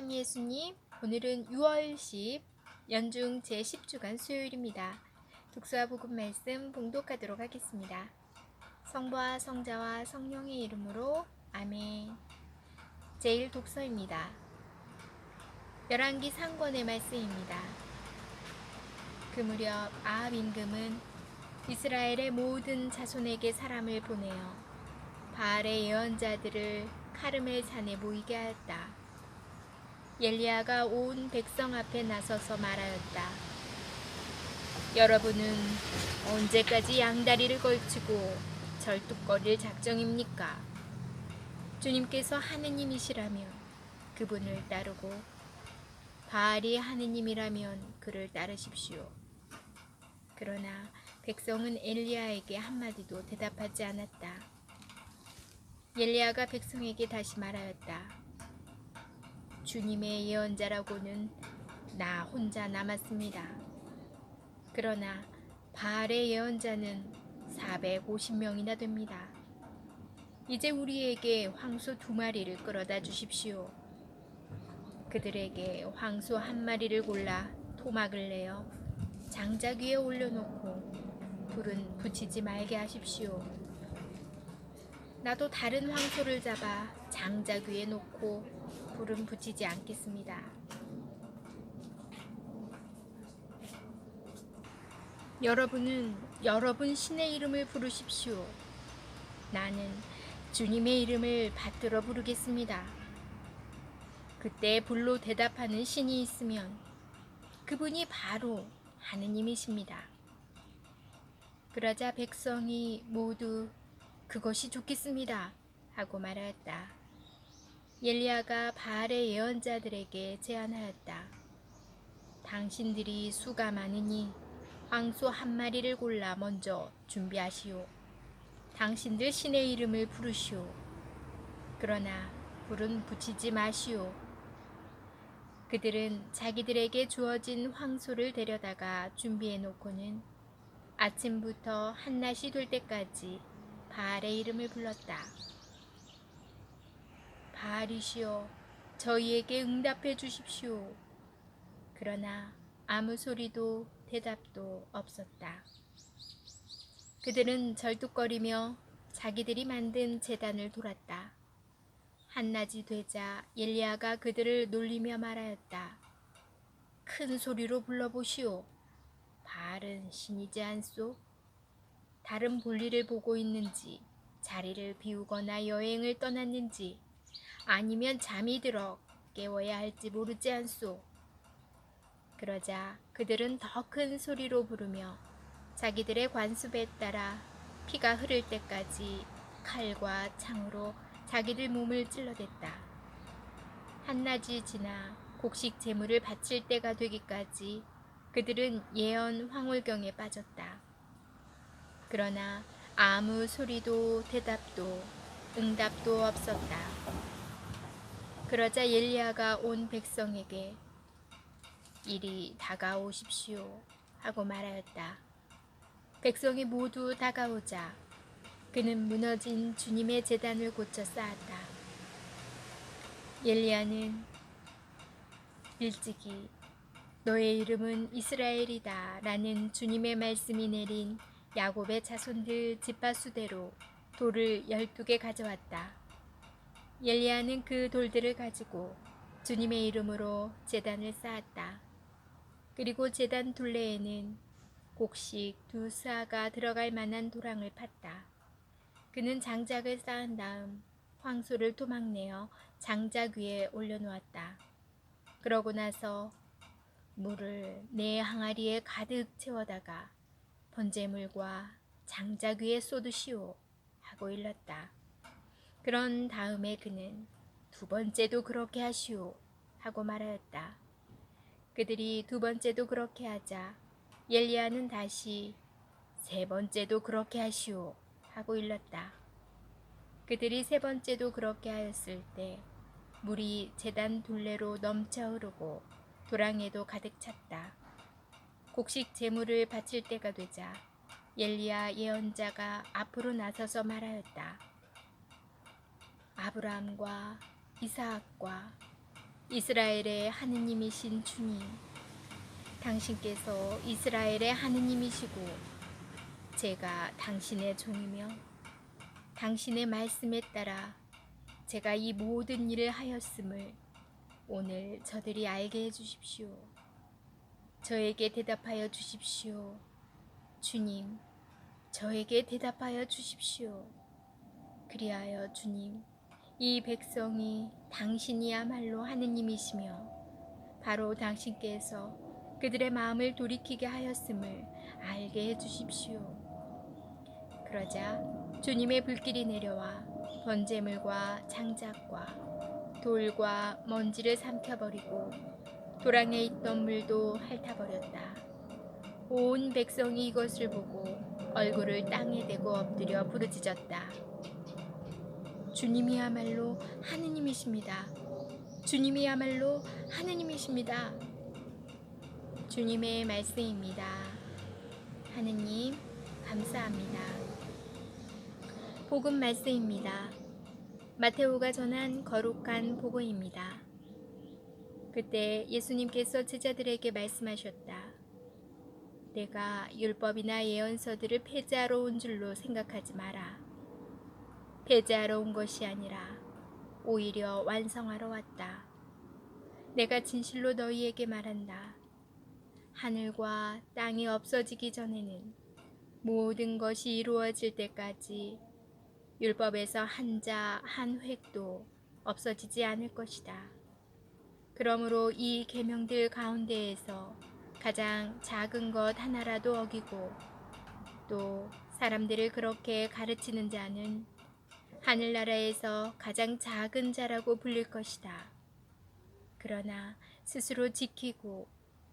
참 예수님, 오늘은 6월 10 연중 제10주간 수요일입니다. 독서와 복음 말씀 봉독하도록 하겠습니다. 성부와 성자와 성령의 이름으로 아멘. 제1독서입니다. 열왕기 상권의 말씀입니다. 그 무렵 아합 임금은 이스라엘의 모든 자손에게 사람을 보내어 바알의 예언자들을 카르멜 산에 모이게 하였다. 엘리야가 온 백성 앞에 나서서 말하였다. 여러분은 언제까지 양다리를 걸치고 절뚝거릴 작정입니까? 주님께서 하느님이시라면 그분을 따르고 바알이 하느님이라면 그를 따르십시오. 그러나 백성은 엘리야에게 한마디도 대답하지 않았다. 엘리야가 백성에게 다시 말하였다. 주님의 예언자라고는 나 혼자 남았습니다. 그러나 바알의 예언자는 450명이나 됩니다. 이제 우리에게 황소 2마리를 끌어다 주십시오. 그들에게 황소 1마리를 골라 토막을 내어 장작 위에 올려놓고 불은 붙이지 말게 하십시오. 나도 다른 황소를 잡아 장작 위에 놓고 불은 붙이지 않겠습니다. 여러분은 여러분 신의 이름을 부르십시오. 나는 주님의 이름을 받들어 부르겠습니다. 그때 불로 대답하는 신이 있으면 그분이 바로 하느님이십니다. 그러자 백성이 모두 그것이 좋겠습니다 하고 말하였다. 엘리야가 바알의 예언자들에게 제안하였다. 당신들이 수가 많으니 황소 1마리를 골라 먼저 준비하시오. 당신들 신의 이름을 부르시오. 그러나 불은 붙이지 마시오. 그들은 자기들에게 주어진 황소를 데려다가 준비해 놓고는 아침부터 한낮이 될 때까지 바알의 이름을 불렀다. 바알이시여, 저희에게 응답해 주십시오. 그러나 아무 소리도 대답도 없었다. 그들은 절뚝거리며 자기들이 만든 제단을 돌았다. 한낮이 되자 엘리야가 그들을 놀리며 말하였다. 큰 소리로 불러보시오. 바알은 신이지 않소? 다른 볼일을 보고 있는지, 자리를 비우거나 여행을 떠났는지, 아니면 잠이 들어 깨워야 할지 모르지 않소? 그러자 그들은 더 큰 소리로 부르며 자기들의 관습에 따라 피가 흐를 때까지 칼과 창으로 자기들 몸을 찔러댔다. 한낮이 지나 곡식 제물을 바칠 때가 되기까지 그들은 예언 황홀경에 빠졌다. 그러나 아무 소리도 대답도 응답도 없었다. 그러자 엘리야가 온 백성에게 이리 다가오십시오 하고 말하였다. 백성이 모두 다가오자 그는 무너진 주님의 제단을 고쳐 쌓았다. 엘리야는 일찍이 너의 이름은 이스라엘이다 라는 주님의 말씀이 내린 야곱의 자손들 지파수대로 돌을 12개 가져왔다. 엘리야는 그 돌들을 가지고 주님의 이름으로 제단을 쌓았다. 그리고 제단 둘레에는 곡식 2사가 들어갈 만한 도랑을 팠다. 그는 장작을 쌓은 다음 황소를 토막내어 장작 위에 올려놓았다. 그러고 나서 물을 4항아리에 가득 채워다가 번제물과 장작 위에 쏟으시오 하고 일렀다. 그런 다음에 그는 2번째도 그렇게 하시오 하고 말하였다. 그들이 2번째도 그렇게 하자 엘리야는 다시 3번째도 그렇게 하시오 하고 일렀다. 그들이 3번째도 그렇게 하였을 때 물이 제단 둘레로 넘쳐 흐르고 도랑에도 가득 찼다. 곡식 제물을 바칠 때가 되자 엘리야 예언자가 앞으로 나서서 말하였다. 아브라함과 이삭과 이스라엘의 하느님이신 주님, 당신께서 이스라엘의 하느님이시고 제가 당신의 종이며 당신의 말씀에 따라 제가 이 모든 일을 하였음을 오늘 저들이 알게 해주십시오. 저에게 대답하여 주십시오. 주님, 저에게 대답하여 주십시오. 그리하여 주님, 이 백성이 당신이야말로 하느님이시며 바로 당신께서 그들의 마음을 돌이키게 하였음을 알게 해주십시오. 그러자 주님의 불길이 내려와 번제물과 장작과 돌과 먼지를 삼켜버리고 도랑에 있던 물도 핥아버렸다. 온 백성이 이것을 보고 얼굴을 땅에 대고 엎드려 부르짖었다. 주님이야말로 하느님이십니다. 주님이야말로 하느님이십니다. 주님의 말씀입니다. 하느님, 감사합니다. 복음 말씀입니다. 마테오가 전한 거룩한 복음입니다. 그때 예수님께서 제자들에게 말씀하셨다. 내가 율법이나 예언서들을 폐지하러 온 줄로 생각하지 마라. 폐지하러 온 것이 아니라 오히려 완성하러 왔다. 내가 진실로 너희에게 말한다. 하늘과 땅이 없어지기 전에는 모든 것이 이루어질 때까지 율법에서 한 자 한 획도 없어지지 않을 것이다. 그러므로 이 계명들 가운데에서 가장 작은 것 하나라도 어기고 또 사람들을 그렇게 가르치는 자는 하늘나라에서 가장 작은 자라고 불릴 것이다. 그러나 스스로 지키고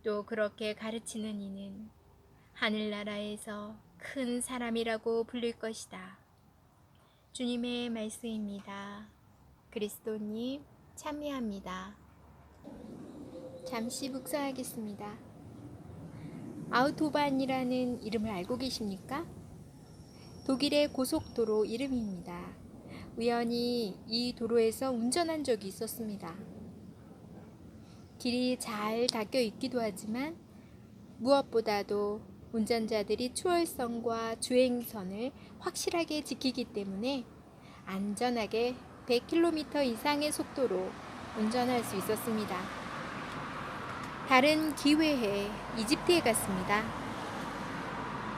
또 그렇게 가르치는 이는 하늘나라에서 큰 사람이라고 불릴 것이다. 주님의 말씀입니다. 그리스도님 참여합니다. 잠시 묵상하겠습니다. 아우토반이라는 이름을 알고 계십니까? 독일의 고속도로 이름입니다. 우연히 이 도로에서 운전한 적이 있었습니다. 길이 잘 닦여 있기도 하지만 무엇보다도 운전자들이 추월선과 주행선을 확실하게 지키기 때문에 안전하게 100km 이상의 속도로 운전할 수 있었습니다. 다른 기회에 이집트에 갔습니다.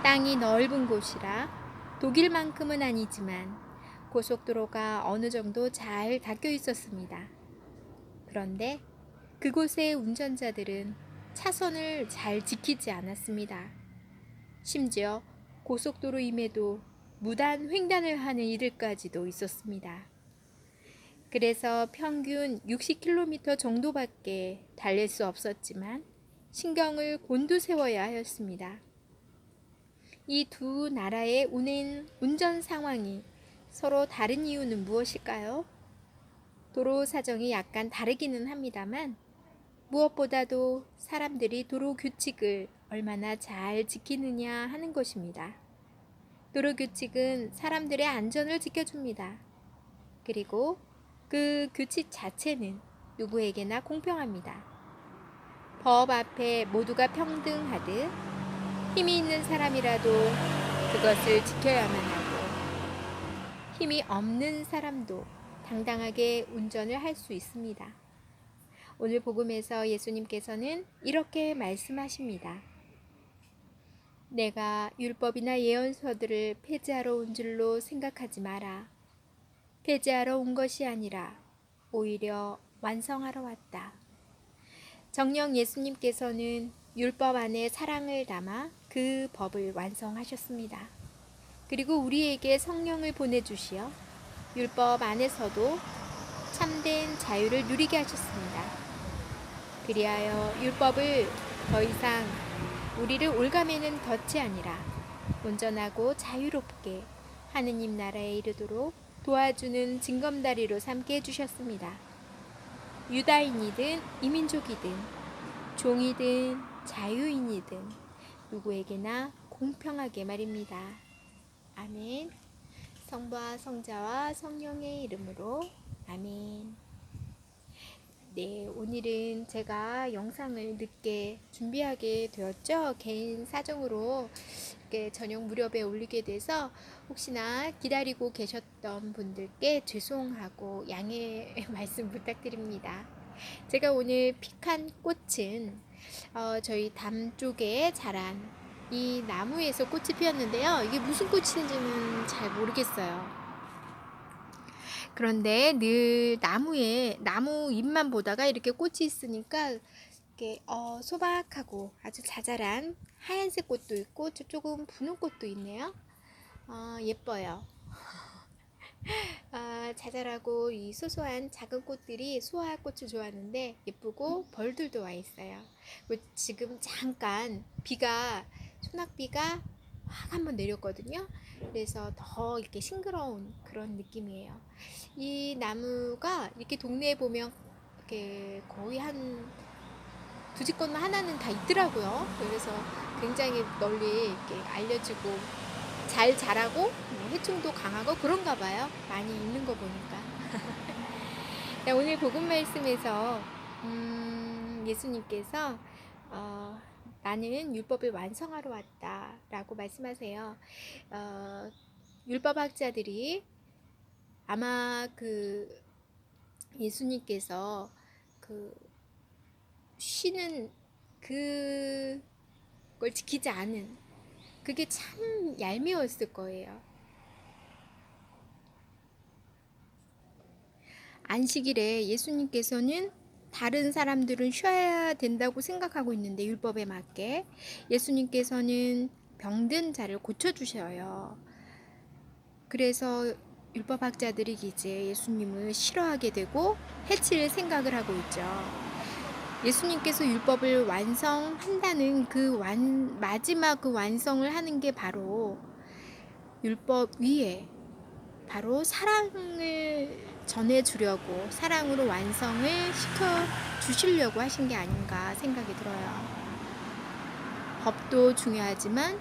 땅이 넓은 곳이라 독일만큼은 아니지만 고속도로가 어느 정도 잘 닦여 있었습니다. 그런데 그곳의 운전자들은 차선을 잘 지키지 않았습니다. 심지어 고속도로임에도 무단 횡단을 하는 일들까지도 있었습니다. 그래서 평균 60km 정도밖에 달릴 수 없었지만 신경을 곤두세워야 하였습니다. 이 두 나라의 운전 상황이 서로 다른 이유는 무엇일까요? 도로 사정이 약간 다르기는 합니다만 무엇보다도 사람들이 도로 규칙을 얼마나 잘 지키느냐 하는 것입니다. 도로 규칙은 사람들의 안전을 지켜줍니다. 그리고 그 규칙 자체는 누구에게나 공평합니다. 법 앞에 모두가 평등하듯 힘이 있는 사람이라도 그것을 지켜야만 하고 힘이 없는 사람도 당당하게 운전을 할 수 있습니다. 오늘 복음에서 예수님께서는 이렇게 말씀하십니다. 내가 율법이나 예언서들을 폐지하러 온 줄로 생각하지 마라. 폐지하러 온 것이 아니라 오히려 완성하러 왔다. 정녕 예수님께서는 율법 안에 사랑을 담아 그 법을 완성하셨습니다. 그리고 우리에게 성령을 보내주시어 율법 안에서도 참된 자유를 누리게 하셨습니다. 그리하여 율법을 더 이상 우리를 올가매는 덫이 아니라 온전하고 자유롭게 하느님 나라에 이르도록 도와주는 징검다리로 삼게 해주셨습니다. 유다인이든 이민족이든 종이든 자유인이든 누구에게나 공평하게 말입니다. 아멘. 성부와 성자와 성령의 이름으로 아멘. 네, 오늘은 제가 영상을 늦게 준비하게 되었죠. 개인 사정으로 이렇게 저녁 무렵에 올리게 돼서 혹시나 기다리고 계셨던 분들께 죄송하고 양해 말씀 부탁드립니다. 제가 오늘 픽한 꽃은 저희 담 쪽에 자란 이 나무에서 꽃이 피었는데요. 이게 무슨 꽃인지는 잘 모르겠어요. 그런데 늘 나무 잎만 보다가 이렇게 꽃이 있으니까 이렇게 소박하고 아주 자잘한 하얀색 꽃도 있고 조금 분홍 꽃도 있네요. 예뻐요. 자잘하고 이 소소한 작은 꽃들이 소화꽃을 좋아하는데 예쁘고 벌들도 와 있어요. 지금 잠깐 소낙비가 확 한번 내렸거든요. 그래서 더 이렇게 싱그러운 그런 느낌이에요. 이 나무가 이렇게 동네에 보면 이렇게 거의 한 두 집 건너 하나는 다 있더라고요. 그래서 굉장히 널리 이렇게 알려지고 잘 자라고 해충도 강하고 그런가 봐요. 많이 있는 거 보니까. 오늘 복음 말씀에서 예수님께서 나는 율법을 완성하러 왔다 라고 말씀하세요. 율법학자들이 아마 예수님께서 쉬는 그걸 지키지 않은 그게 참 얄미웠을 거예요. 안식일에 예수님께서는 다른 사람들은 쉬어야 된다고 생각하고 있는데 율법에 맞게 예수님께서는 병든 자를 고쳐주셔요. 그래서 율법학자들이 이제 예수님을 싫어하게 되고 해칠 생각을 하고 있죠. 예수님께서 율법을 완성한다는 마지막 그 완성을 하는 게 바로 율법 위에 바로 사랑을 전해주려고 사랑으로 완성을 시켜주시려고 하신 게 아닌가 생각이 들어요. 법도 중요하지만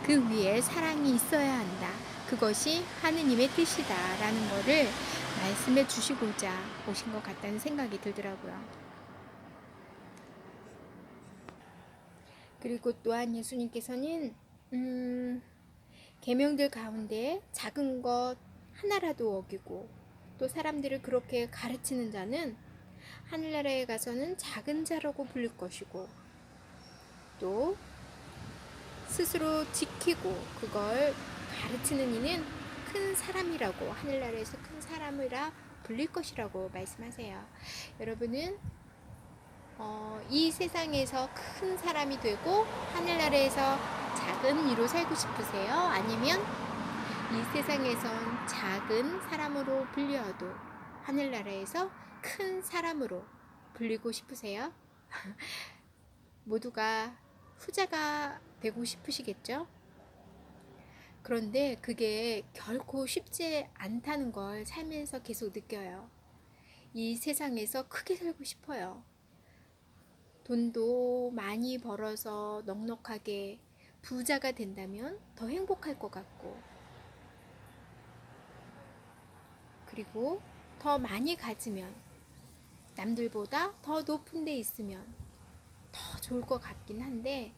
그 위에 사랑이 있어야 한다. 그것이 하느님의 뜻이다 라는 거를 말씀해 주시고자 오신 것 같다는 생각이 들더라고요. 그리고 또한 예수님께서는 계명들 가운데 작은 것 하나라도 어기고 또 사람들을 그렇게 가르치는 자는 하늘나라에 가서는 작은 자라고 불릴 것이고 또 스스로 지키고 그걸 가르치는 이는 큰 사람이라고 하늘나라에서 큰 사람이라 불릴 것이라고 말씀하세요. 여러분은 이 세상에서 큰 사람이 되고 하늘나라에서 작은 이로 살고 싶으세요? 아니면 이 세상에선 작은 사람으로 불려도 하늘나라에서 큰 사람으로 불리고 싶으세요? 모두가 후자가 되고 싶으시겠죠? 그런데 그게 결코 쉽지 않다는 걸 살면서 계속 느껴요. 이 세상에서 크게 살고 싶어요. 돈도 많이 벌어서 넉넉하게 부자가 된다면 더 행복할 것 같고, 그리고 더 많이 가지면 남들보다 더 높은 데 있으면 더 좋을 것 같긴 한데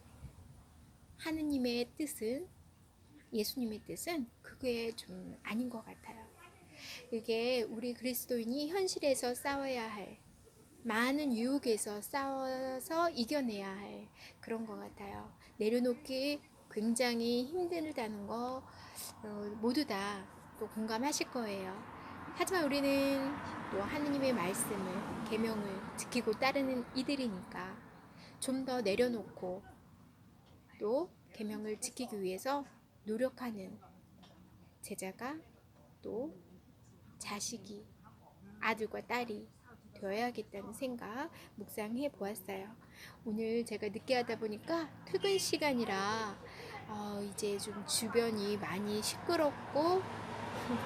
하느님의 뜻은 예수님의 뜻은 그게 좀 아닌 것 같아요. 이게 우리 그리스도인이 현실에서 싸워야 할 많은 유혹에서 싸워서 이겨내야 할 그런 것 같아요. 내려놓기 굉장히 힘들다는 거 모두 다 또 공감하실 거예요. 하지만 우리는 또 하느님의 말씀을 계명을 지키고 따르는 이들이니까 좀 더 내려놓고 또 계명을 지키기 위해서 노력하는 제자가 또 자식이 아들과 딸이 되어야겠다는 생각 묵상해 보았어요. 오늘 제가 늦게 하다 보니까 퇴근 시간이라 이제 좀 주변이 많이 시끄럽고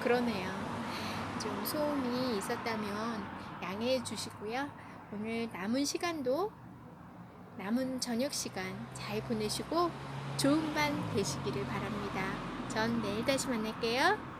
그러네요. 좀 소음이 있었다면 양해해 주시고요. 오늘 남은 저녁 시간 잘 보내시고 좋은 밤 되시기를 바랍니다. 전 내일 다시 만날게요.